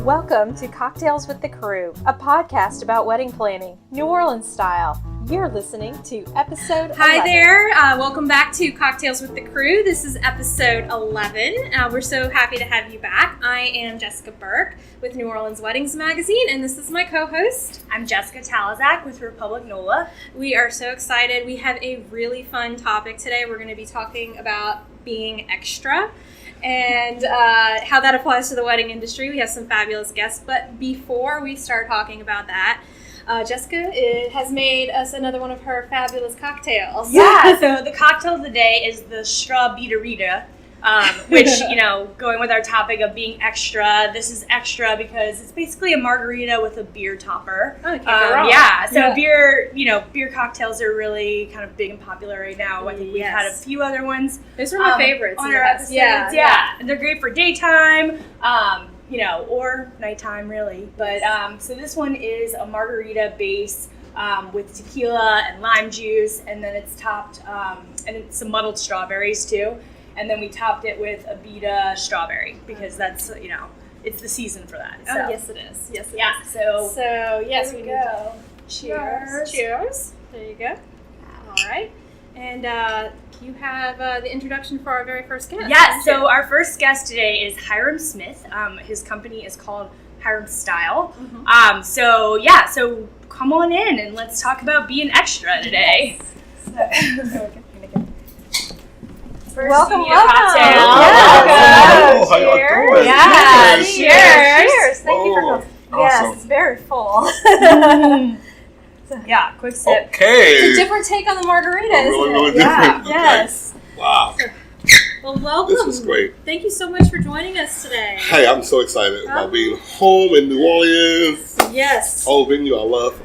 Welcome to Cocktails with the Crew, a podcast about wedding planning, New Orleans style. You're listening to episode 11. Hi there. Welcome back to Cocktails with the Crew. This is episode 11. We're so happy to have you back. I am Jessica Burke with New Orleans Weddings Magazine, and this is my co-host. I'm Jessica Talazac with Republic NOLA. We are so excited. We have a really fun topic today. We're going to be talking about being extra and how that applies to the wedding industry. We have some fabulous guests, but before we start talking about that, Jessica has made us another one of her fabulous cocktails. Yeah, so the cocktail of the day is the Straw-Bita-Rita, which, going with our topic of being extra, this is extra because it's basically a margarita with a beer topper. Oh, can't go wrong. Beer cocktails are really kind of big and popular right now. I think we've had a few other ones. Those are my favorites on our episodes. Yeah. And they're great for daytime. Or nighttime, really. But so this one is a margarita base with tequila and lime juice, and then it's topped, and it's some muddled strawberries too. And then we topped it with Abita Strawberry because that's, it's the season for that. So. Oh, yes, it is. Yes, it is. So yes, we go. Cheers. Cheers. There you go. All right. And you have the introduction for our very first guest. Yes, so our first guest today is Hiram Smith. His company is called Hiram Style. Mm-hmm. So come on in and let's talk about being extra today. Yes. Welcome. Hello. How y'all doing? Yeah. Cheers. Thank you for coming. Awesome. Yes, it's very full. Yeah, quick sip. Okay. It's a different take on the margarita, isn't Really it? different. Okay. Yes. Wow. Well, welcome. This is great. Thank you so much for joining us today. Hey, I'm so excited about being home in New Orleans. Yes. Oh, venue I love.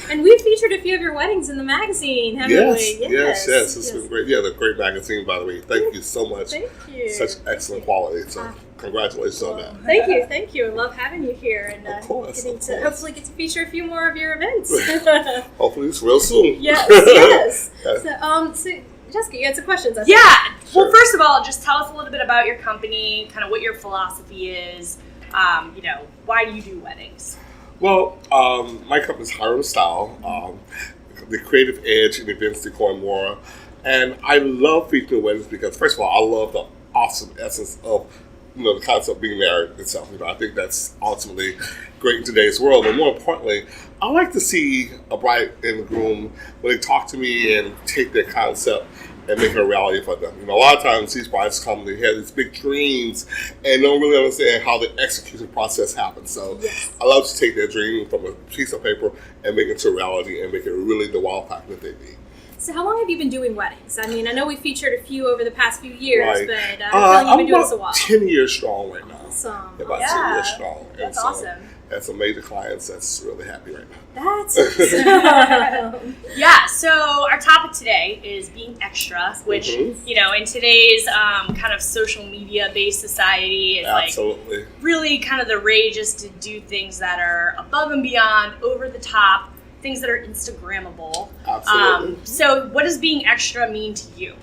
And we've featured a few of your weddings in the magazine, haven't we? Yes. It's been great. Yeah, the great magazine, by the way. Thank you so much. Thank you. Such excellent quality. So, congratulations on that. Thank you. I love having you here and Of course. hopefully get to feature a few more of your events. Hopefully it's real soon. Yes. Yeah. So, Jessica, you had some questions. Yeah. Sure. Well, first of all, just tell us a little bit about your company, kind of what your philosophy is. Why do you do weddings? Well, my company is Hiram Style, the creative edge in events, decor, and more. And I love featuring weddings because, first of all, I love the awesome essence of the concept of being married itself. I think that's ultimately great in today's world. But more importantly, I like to see a bride and groom when they talk to me and take their concept and make it a reality for them. A lot of times these brides come, they have these big dreams and don't really understand how the execution process happens. So I love to take their dream from a piece of paper and make it to reality and make it really the wow factor that they need. So how long have you been doing weddings? I mean, I know we featured a few over the past few years, Right. but I feel like you've been doing this a while. 10 years strong right now. Awesome. About 10 years strong. That's and so awesome. Have some major clients that's really happy right now. That's awesome. Yeah, so our topic today is being extra, which, in today's kind of social media-based society is Absolutely. really kind of the rage is to do things that are above and beyond, over the top, things that are Instagrammable. Absolutely. So what does being extra mean to you?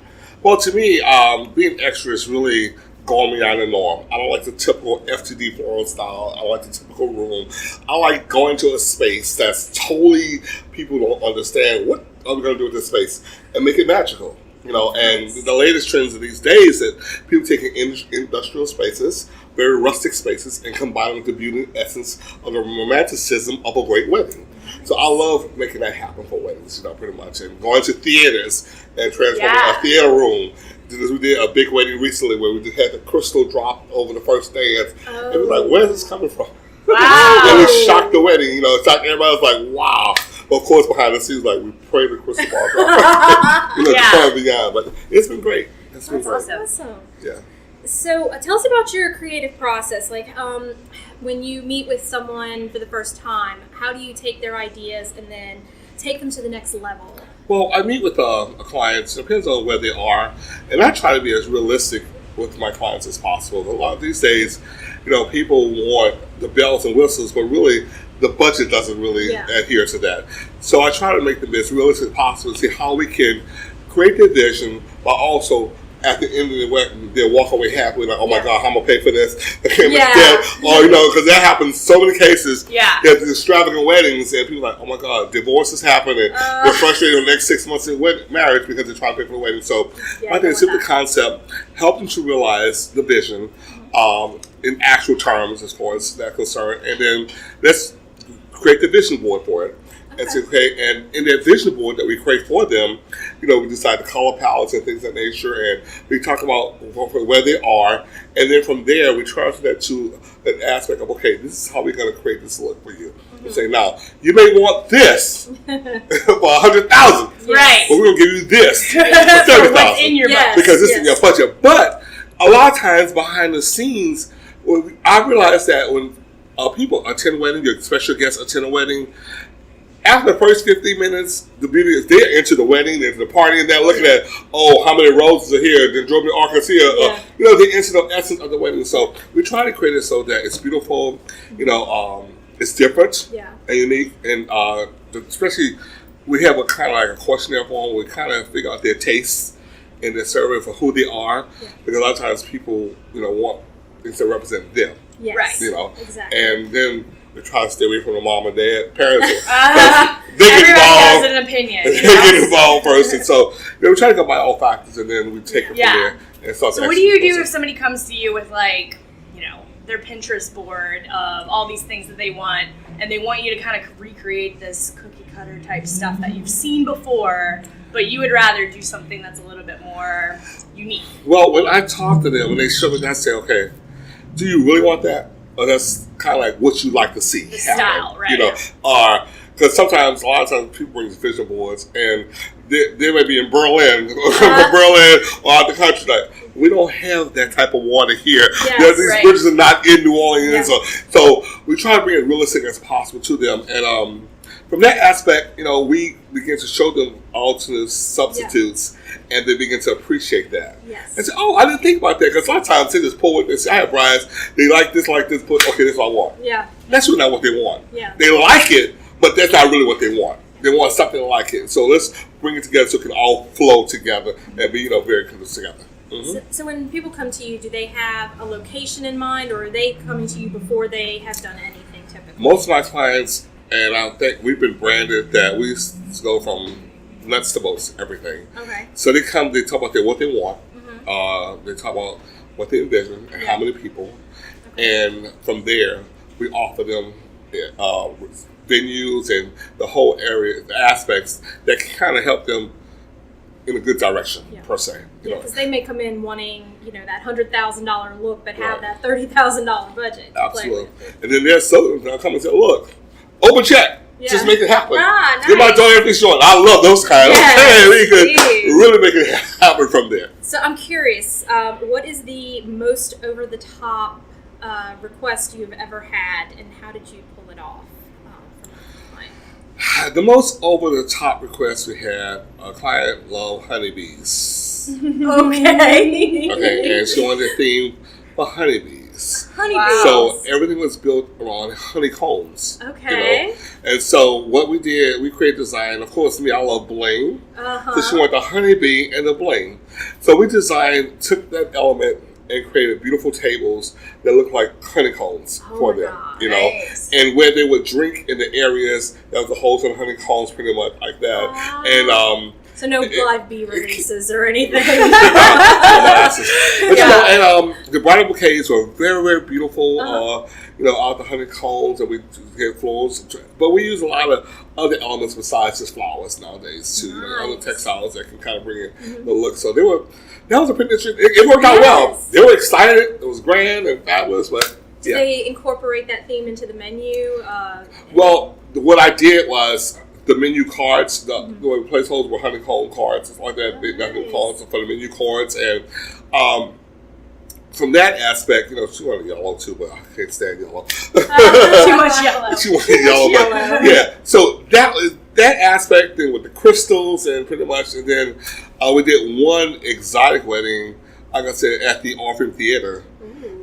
Well, to me, being extra is really going beyond the norm. I don't like the typical FTD floral style. I like the typical room. I like going to a space that's totally, people don't understand what are we going to do with this space and make it magical. And the latest trends of these days that people taking industrial spaces, very rustic spaces, and combining with the beauty and essence of the romanticism of a great wedding. So I love making that happen for weddings, pretty much. And going to theaters and transforming a theater room. We did a big wedding recently where we just had the crystal drop over the first dance. And it was like, where's this coming from? Wow. And it shocked the wedding. It's like everybody was like, wow. But of course, behind the scenes, we pray the crystal ball drop. Far beyond. But it's been great. It's been great. Awesome. Yeah. So tell us about your creative process. When you meet with someone for the first time, how do you take their ideas and then take them to the next level? Well, I meet with clients. It depends on where they are. And I try to be as realistic with my clients as possible. A lot of these days, people want the bells and whistles, but really the budget doesn't really adhere to that. So I try to make them as realistic as possible to see how we can create the vision while also at the end of the wedding, they'll walk away happy, like, oh my God, how am I going to pay for this? Yeah. Or, because that happens so many cases. Yeah. There's extravagant weddings, and people are like, oh my God, divorces happen, and they're frustrated in the next 6 months of marriage because they're trying to pay for the wedding. So I think it's the concept, help them to realize the vision in actual terms as far as that's concerned, and then let's create the vision board for it. And in that vision board that we create for them, we decide the color palettes and things of that nature, and we talk about where they are, and then from there we transfer that to an aspect of, okay, this is how we're going to create this look for you. And say, now, you may want this for $100,000, right? but we're going to give you this for $30,000 what's in your budget, because this is your budget. But a lot of times behind the scenes, I realize that when people attend a wedding, your special guests attend a wedding, after the first 15 minutes, the beauty is they're into the wedding, they're into the party, and they're looking at, how many roses are here, the Joby Arc is here. They're into the essence of the wedding. So we try to create it so that it's beautiful, it's different and unique, and especially we have a kind of like a questionnaire form where we kind of figure out their tastes in their survey for who they are, because a lot of times people, want things to represent them. Yes. Exactly. And then we try to stay away from the mom and dad, parents. They get involved. Has an opinion. They get involved first, and so we try to go by all factors, and then we take it from there. And so what do you do if somebody comes to you with their Pinterest board of all these things that they want, and they want you to kind of recreate this cookie cutter type stuff that you've seen before, but you would rather do something that's a little bit more unique? Well, when I talk to them and they show me, I say, okay, do you really want that? Or that's kind of like what you like to see. The style, right? Because sometimes, a lot of times, people bring vision boards, and they may be in Berlin, Berlin, or out the country. Like, we don't have that type of water here. Yes, these bridges are not in New Orleans. So we try to bring it realistic as possible to them. And from that aspect, we begin to show them alternate substitutes, and they begin to appreciate that. Yes. And say, I didn't think about that, because a lot of times they just pull with this. I have brides, they like this, but okay, this is what I want. Yeah. That's really not what they want. Yeah. They like it, but that's not really what they want. They want something like it. So let's bring it together so it can all flow together and be, very close together. Mm-hmm. So when people come to you, do they have a location in mind, or are they coming to you before they have done anything typically? Most of my clients, and I think we've been branded that we go from nuts to bolts, everything. Okay. So they come, they talk about what they want. Mm-hmm. They talk about what they envision and how many people. Okay. And from there, we offer them venues and the whole area, the aspects that can kind of help them in a good direction, per se. Because they may come in wanting, that $100,000 look, but have that $30,000 budget to play with. And then there's some that come and say, look, open check. Yeah. Just make it happen. Nice. Give my daughter everything short. I love those kind. Yes. We could really make it happen from there. So I'm curious, what is the most over-the-top request you've ever had, and how did you pull it off from a client? The most over-the-top request we had, a client loved honeybees. Okay. Okay, and she wanted a theme for honeybees. Honeybees. So everything was built around honeycombs. Okay. And so what we did, we created design. Of course, I love bling. So she wanted the honeybee and the bling. So we took that element and created beautiful tables that look like honeycombs for them. Nice. And where they would drink in the areas that was the holes in honeycombs, pretty much like that. And so no live bee releases or anything. But the bridal bouquets were very, very beautiful. Out the honeycombs, and we get florals. But we use a lot of other elements besides just flowers nowadays too. Other textiles that can kind of bring in the look. So that was a pretty interesting. It worked out well. They were excited. It was grand and fabulous. But did they incorporate that theme into the menu? Well, what I did was, the menu cards, the placeholders were honeycomb cards, it's like that, big honeycomb cards for the menu cards, and from that aspect, she wanted yellow too, but I can't stand yellow. Too much yellow. She wanted yellow, but yeah. So that aspect, then with the crystals and pretty much, and then we did one exotic wedding, like I said, at the Orpheum Theater.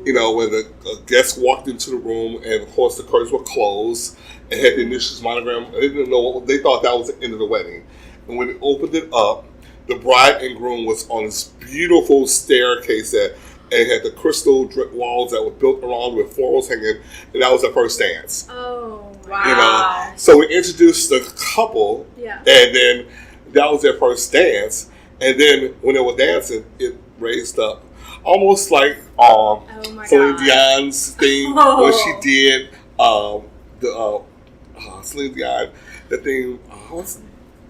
Where the guests walked into the room, and of course the curtains were closed, and had the initials monogram. They didn't know they thought that was the end of the wedding. And when they opened it up, the bride and groom was on this beautiful staircase that and had the crystal drip walls that were built around with florals hanging, and that was their first dance. Oh, Wow. You know, so we introduced the couple, yeah. and then that was their first dance. And then when they were dancing, it raised up, almost like Oh my Celine God. Dion's thing when she did Celine Dion, the thing, what's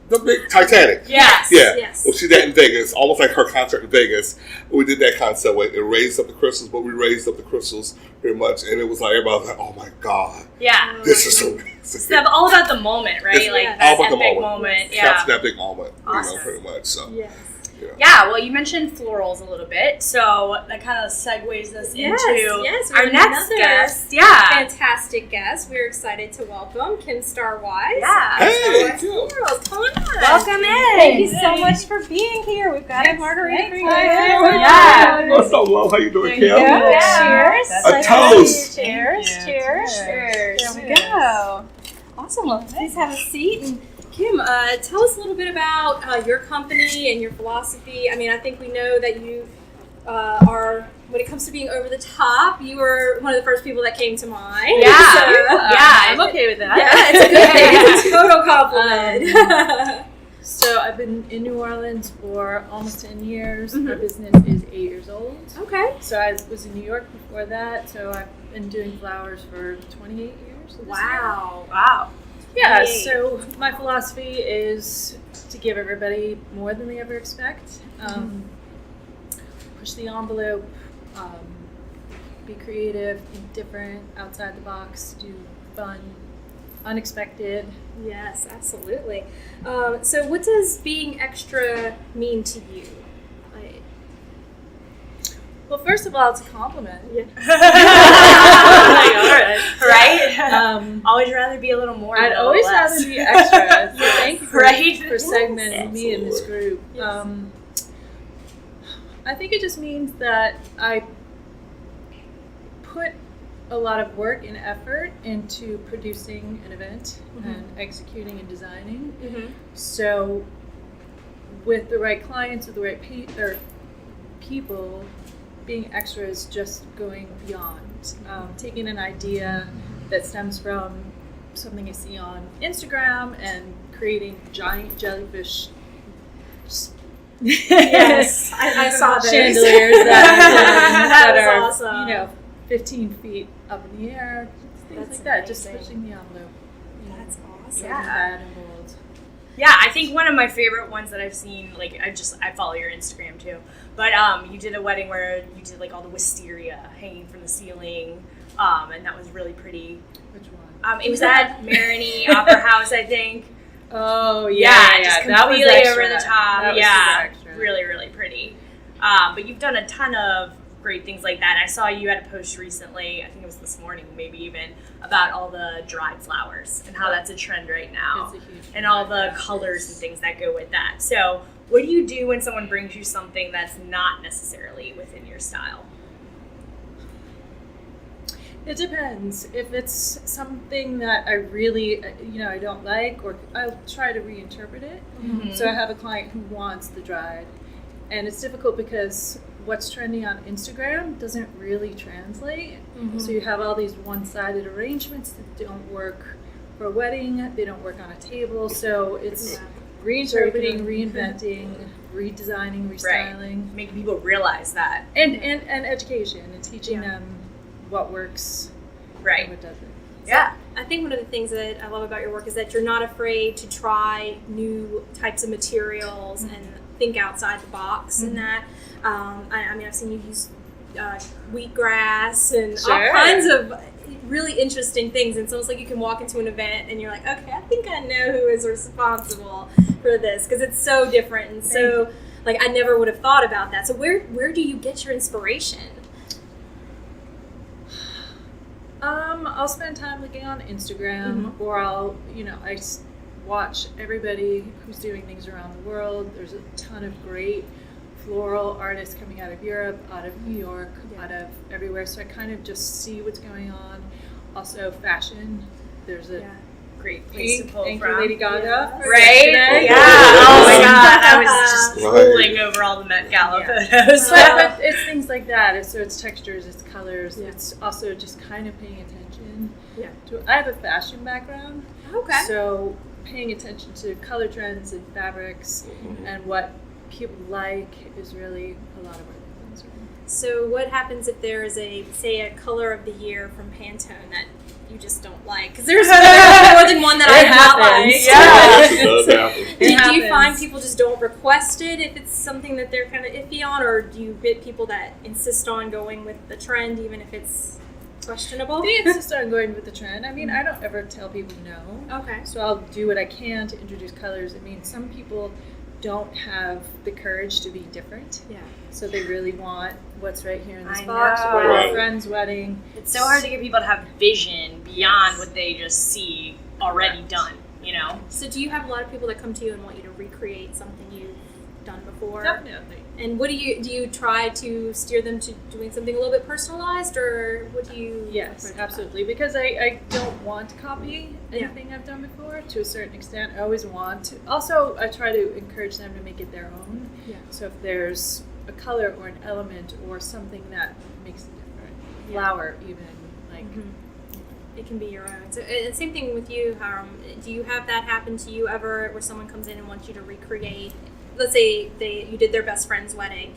the big Titanic? Yes. Yeah. Yes. Well, she did that in Vegas, almost like her concert in Vegas. We did that concept where it raised up the crystals, but we raised up the crystals pretty much, and it was like everybody was like, "Oh my God, Yeah. this is so It's amazing." all about the moment, right? It's Like all that about the epic moment. moment. Capture Yeah. that big moment, Awesome. pretty much. So, Yes. Yeah, well, you mentioned florals a little bit, so that kind of segues us Yes, into yes, we our have next another guest. Yeah. Fantastic guest. We're excited to welcome Kim Starr. Yeah. hey, Girls, come on. Welcome in. Thank you so much for being here. We've got a margarita for you. Yeah. what's up, love? How you doing, Kim? Yeah. Cheers. That's A Nice toast. to meet you. Cheers. Thank you. Cheers. Cheers. There we go. Awesome. Well, Please have a seat. And Kim, tell us a little bit about your company and your philosophy. I mean, I think we know that you are, when it comes to being over the top, you were one of the first people that came to mind. Yeah. So, Yeah, I'm okay with that. yeah, it's a good thing. It's a total compliment. So I've been in New Orleans for almost 10 years. Mhm. My business is 8 years old. Okay. So I was in New York before that. So I've been doing flowers for 28 years. this Wow. Wow. year. Yeah. 28. So my philosophy is to give everybody more than they ever expect. Push the envelope. Be creative, think different, outside the box, do fun, unexpected. Yes, absolutely. So what does being extra mean to you? Like, Well, first of all, it's a compliment. yeah. Right? Always rather be a little more. I'd than a always little less. rather be extra. So thank you for, Right? for segmenting me in this Absolutely. group. Yes. I think it just means that I put a lot of work and effort into producing an event and executing and designing. Mm-hmm. So with the right clients, with the right people, being extra is just going beyond. Taking an idea that stems from something you see on Instagram and creating giant jellyfish Yes, I saw those. chandeliers that was are awesome. 15 feet up in the air, things That's like that. Just amazing. pushing the envelope. That's awesome. Yeah. Bad and bold. Yeah, I think one of my favorite ones that I've seen, like I follow your Instagram too, but you did a wedding where you did like all the wisteria hanging from the ceiling, and that was really pretty. Which one? It was at Marini Opera House, I think. Oh Just that was completely extra. over the top. That was Yeah, super extra. really, really pretty. But you've done a ton of great things like that. I saw you had a post recently, I think it was this morning, maybe even, about all the dried flowers and how that's a trend right now. It's a huge And all trend. the colors and things that go with that. So what do you do when someone brings you something that's not necessarily within your style? It depends. If it's something that I really, I don't like, or I'll try to reinterpret it. Mm-hmm. So I have a client who wants the dried, and it's difficult because what's trending on Instagram doesn't really translate. So you have all these one-sided arrangements that don't work for a wedding. They don't work on a table. So it's reinterpreting, reinventing, redesigning, restyling, Making people realize that. and education and teaching them what works and Right. what doesn't. Yeah. I think one of the things that I love about your work is that you're not afraid to try new types of materials and think outside the box in that. I mean, I've seen you use wheatgrass and all Sure. kinds of really interesting things. And it's almost like you can walk into an event and you're like, okay, I think I know who is responsible for this because it's so different and so, like, I never would have thought about that. So where do you get your inspiration? I'll spend time looking on Instagram, or I'll, I watch everybody who's doing things around the world. There's a ton of great floral artists coming out of Europe, out of New York, out of everywhere. So I kind of just see what's going on. Also, fashion. There's a great place to Pink, pull thank from. you, Lady Gaga. for Right? yesterday. Yeah. Oh my God. I was just drooling over all the Met Gala photos. But it's things like that. So it's textures, it's colors. Yeah. It's also just kind of paying attention. Yeah. I have a fashion background, Okay. so paying attention to color trends and fabrics and what people like is really a lot of our things. So what happens if there is a color of the year from Pantone that you just don't like? Because there's more than one that I have not liked. It does happen. Do you happens. find people just don't request it if it's something that they're kind of iffy on, or do you get people that insist on going with the trend even if it's questionable? They insist on going with the trend. I mean, I don't ever tell people no. Okay. So I'll do what I can to introduce colors. I mean, some people don't have the courage to be different. Yeah. So they really want what's right here in this I box know. or Right. a friend's wedding. It's so hard to get people to have vision beyond what they just see already done, you know? So do you have a lot of people that come to you and want you to recreate something you've done before? Definitely. And what do you try to steer them to doing something a little bit personalized, or what do you? Yes, prefer? absolutely. Because I don't want to copy anything I've done before to a certain extent. I always want to. Also, I try to encourage them to make it their own. Yeah. So if there's a color or an element or something that makes it different, Yeah. flower even, like It can be your own. So, same thing with you, Hiram. Do you have that happen to you ever, where someone comes in and wants you to recreate? Let's say you did their best friend's wedding,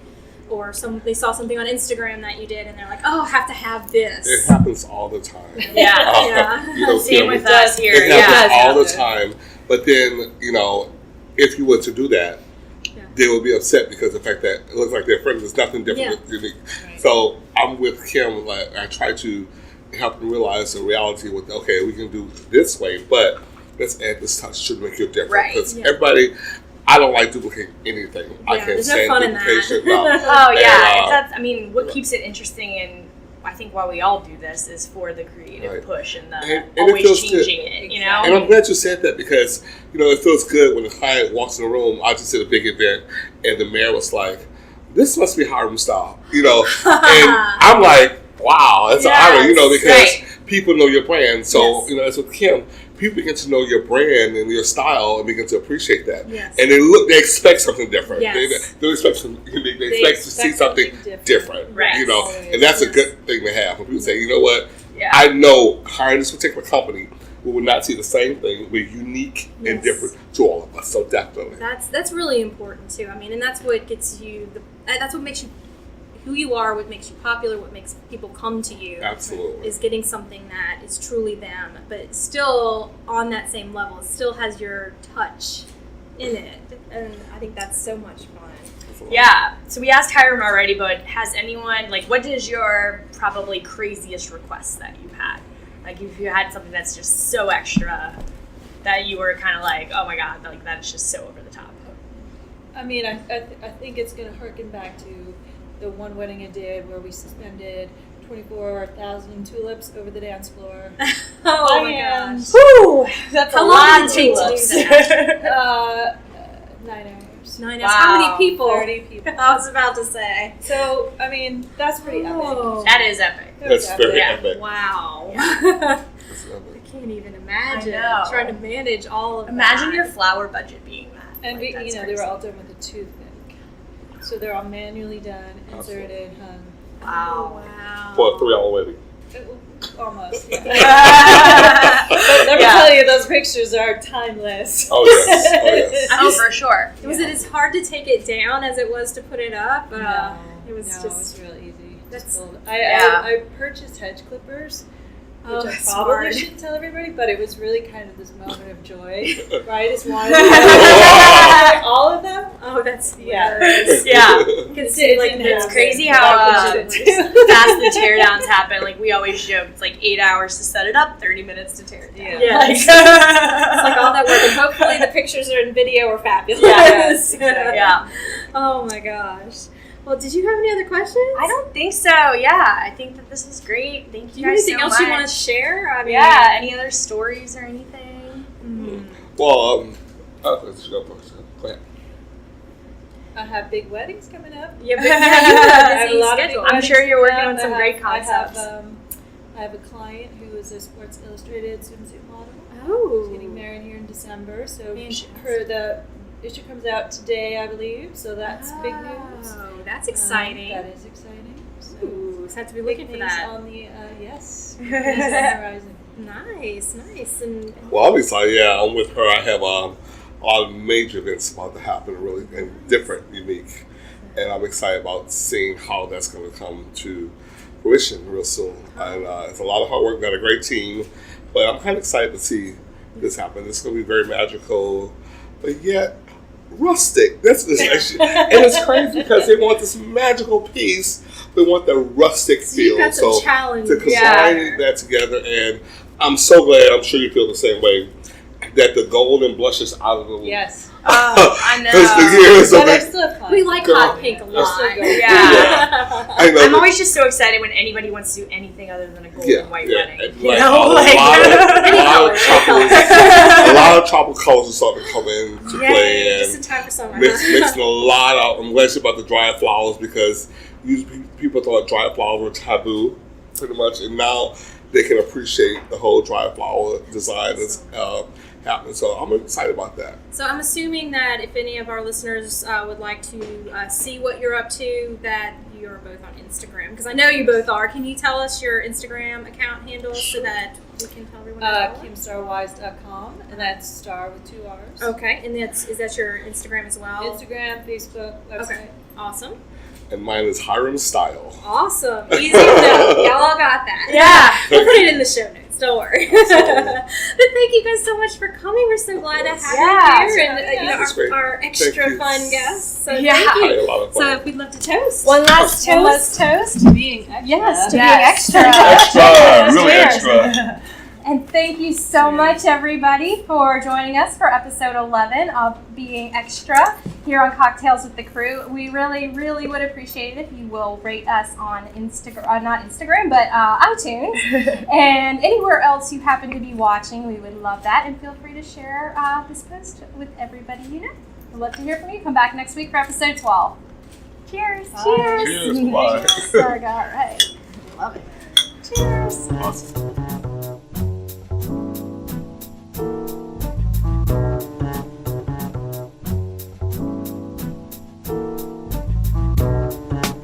or they saw something on Instagram that you did, and they're like, "Oh, I have to have this." It happens all the time. Yeah. You know, Same with us here. It Yeah. happens all the happen. time. But then, you know, if you were to do that, they will be upset because of the fact that it looks like their friend is nothing different, unique. Right. So I'm with Kim. Like, I try to help them realize the reality with, okay, we can do this way, but let's add this touch to make it different. Right. Because everybody, I don't like duplicating anything. I can't there's no stand fun in that. duplication. No. Oh yeah, And, that's. I mean, what keeps it interesting, and I think why we all do this is for the creative Right. push and the And it always feels changing good. it. You know, And I'm glad you said that because, you know, it feels good when the client walks in the room. I just did a big event and the mayor was like, "This must be Hiram style," you know. And I'm like, wow, it's an honor, you know, because people know your brand. So, you know, as with Kim, people begin to know your brand and your style and begin to appreciate that. Yes. And they expect something different. Yes. They expect they expect to see something different, Right. you know. Always. And that's a good thing to have. When people say, you know what, Yeah. I know hiring this particular company, we will not see the same thing. We're unique and Yes. different to all of us. So definitely. That's really important too. I mean, and that's what gets you. That's what makes you who you are. What makes you popular. What makes people come to you. Absolutely. Is getting something that is truly them, but still on that same level. It still has your touch in it, and I think that's so much fun. Yeah. So we asked Hiram already, but has anyone, like, what is your probably craziest request that you've had? Like, if you had something that's just so extra that you were kind of like, oh my God, like, that's just so over the top. I mean, I think it's going to harken back to the one wedding I did where we suspended 24,000 tulips over the dance floor. Oh my gosh. Whew, that's How a long lot did of it take to tulips. do that? 9 hours. 9 hours. How many people? 30 people. I was about to say. So, I mean, that's pretty Oh. epic. That is epic. It was That's very epic. epic. Wow. That's epic. I can't even imagine I know. trying to manage all of Imagine that. your flower budget being that. And Like, that's they crazy. were all done with a toothpick. So they're all manually done, inserted, hung. Wow. Wow. For a 3-hour wedding. Almost, yeah. But let me Yeah. tell you, those pictures are timeless. Oh, yes. Oh, yes. Oh, for sure. Was it as hard to take it down as it was to put it up? It was no, just. it was real easy. That's- Just pulled- Yeah. I purchased hedge clippers, Oh, which I that's probably smart. shouldn't tell everybody, but it was really kind of this moment of joy. Right? I just wanted all of them. Oh, that's Yeah. hilarious. Yeah. You can see like It's the- crazy the how dark fast vision. the teardowns happen. Like, we always joke, it's like 8 hours to set it up, 30 minutes to tear it down. Yeah. Yes. It's like all that work, and hopefully the pictures are in video are fabulous. Yes, exactly. Yeah. Oh my gosh. Well, did you have any other questions? I don't think so. Yeah. I think that this was great. Thank Do you you have guys anything so else much. you want to share? I mean, Yeah. Any other stories or anything? Well, let's go first. Go ahead. I have big weddings coming up. Yeah, but yeah, you I have have a busy a lot of schedule. big I'm sure you're working weddings on some coming great up. concepts. I have I have a client who is a Sports Illustrated swimsuit model. Oh. She's getting married here in December, so Fantastic. the issue comes out today, I believe. So that's big news. Oh, that's exciting. That is exciting. So Ooh, so I have to be looking big for things that. on the yes, big things on the horizon. Nice. And Well, I'm excited. Yeah, I'm with her. I have a lot of major events about to happen, really, and different, unique. And I'm excited about seeing how that's going to come to fruition real soon. And it's a lot of hard work. We've got a great team. But I'm kind of excited to see this happen. It's going to be very magical, but yet rustic. That's the issue. And it's crazy because they want this magical piece. They want the rustic so feel. you got some challenge. To combine that together, and I'm so glad, I'm sure you feel the same way, that the gold and blushes out of the Yes. Oh, I know. Because the years of But I it. still have We clients. like Girl. hot pink a They're still lot. going. Yeah. I know I'm that- always just so excited when anybody wants to do anything other than a gold and white wedding. And You like, know, a like lot of tropical, a lot of tropical colors are starting to come into play, Yay, just in and time for summer. mixing a lot out. I'm glad about the dried flowers because usually people thought dried flowers were taboo, pretty much, and now they can appreciate the whole dried flower design that's happening. So I'm excited about that. So I'm assuming that if any of our listeners would like to see what you're up to, that you're both on Instagram. Because I know you both are. Can you tell us your Instagram account handle so that we can tell everyone? to follow it? KimStarWise.com, and that's Starr with 2 R's. Okay, and is that your Instagram as well? Instagram, Facebook, website. Okay, awesome. And mine is Hiram Style. Awesome. Easy enough. Y'all all got that. Yeah. We'll put it in the show notes. Don't worry. But thank you guys so much for coming. We're so glad to have Yeah, you here, and That's great. our Thank extra you. fun guests. So Yeah. thank I had you. a lot of fun. So we'd love to toast. One last One toast. last toast. Being extra. Yes, to Yes. being extra. extra, really Cheers. extra. And thank you so much, everybody, for joining us for episode 11 of Being Extra here on Cocktails with the Crew. We really, really would appreciate it if you will rate us on Instagram, not Instagram, but iTunes, and anywhere else you happen to be watching. We would love that, and feel free to share this post with everybody you know. We'd love to hear from you. Come back next week for episode 12. Cheers! Bye. Cheers! Cheers, bye. Sorry, all right. Love it. Cheers! Awesome.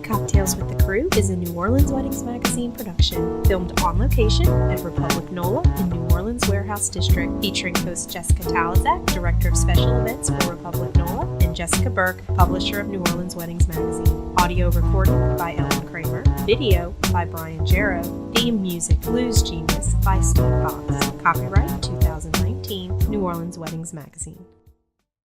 Cocktails with the Crew is a New Orleans Weddings Magazine production, filmed on location at Republic NOLA in New Orleans Warehouse District, featuring host Jessica Talazac, Director of Special Events for Republic NOLA, and Jessica Burke, publisher of New Orleans Weddings Magazine. Audio recording by Ellen Kramer. Video by Brian Jarrow. Theme music Blues Genius by Steve Fox. Copyright 2019, New Orleans Weddings Magazine.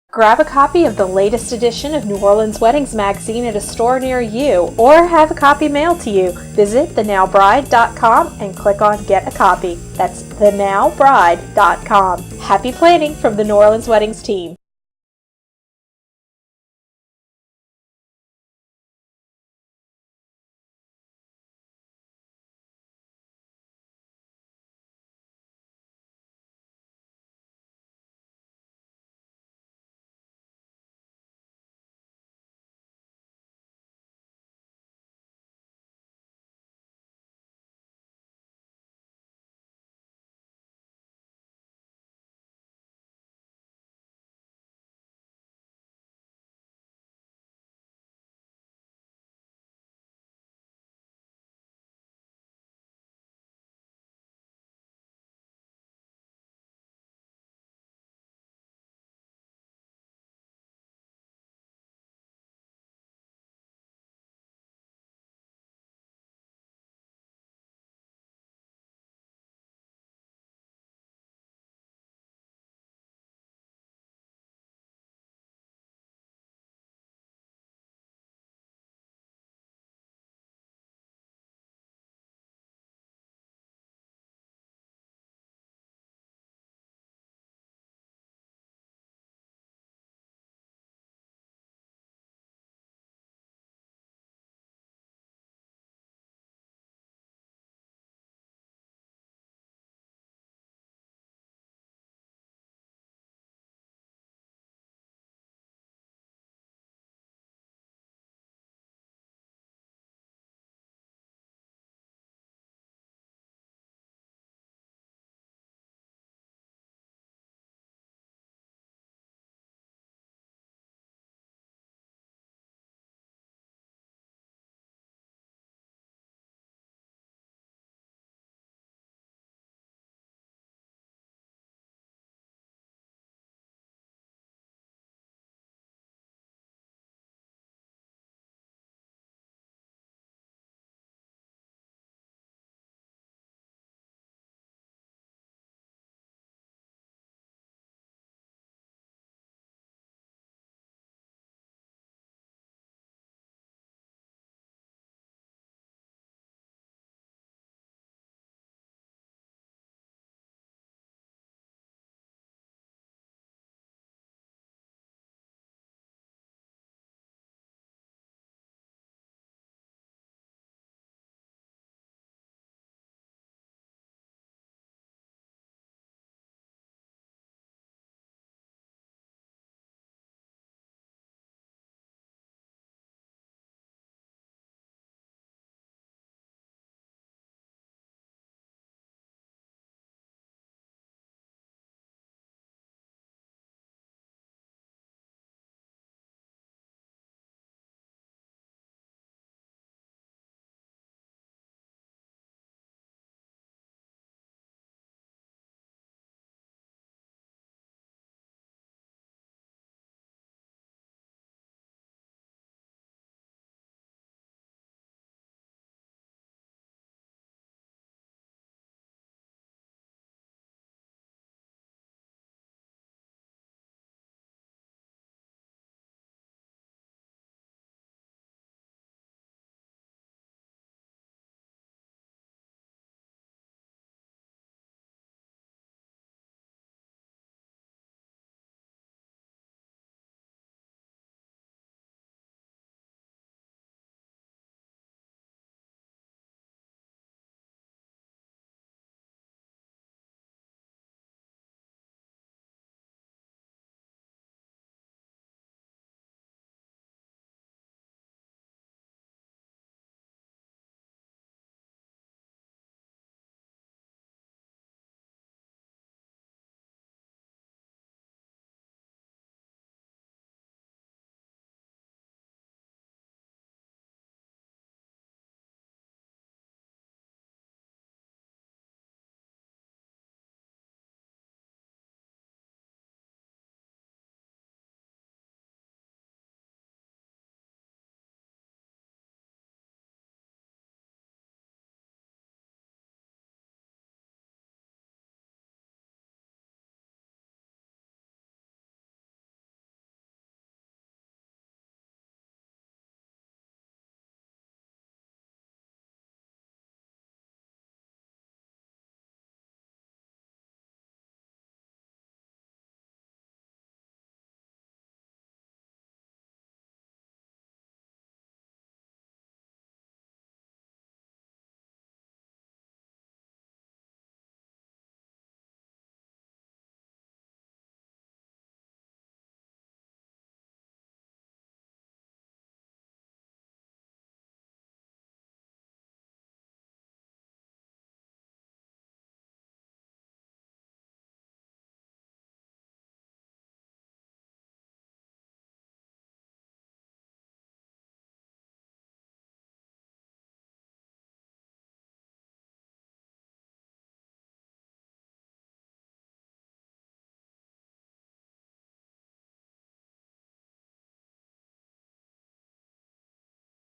Grab a copy of the latest edition of New Orleans Weddings Magazine at a store near you, or have a copy mailed to you. Visit thenowbride.com and click on Get a Copy. That's thenowbride.com. Happy planning from the New Orleans Weddings team.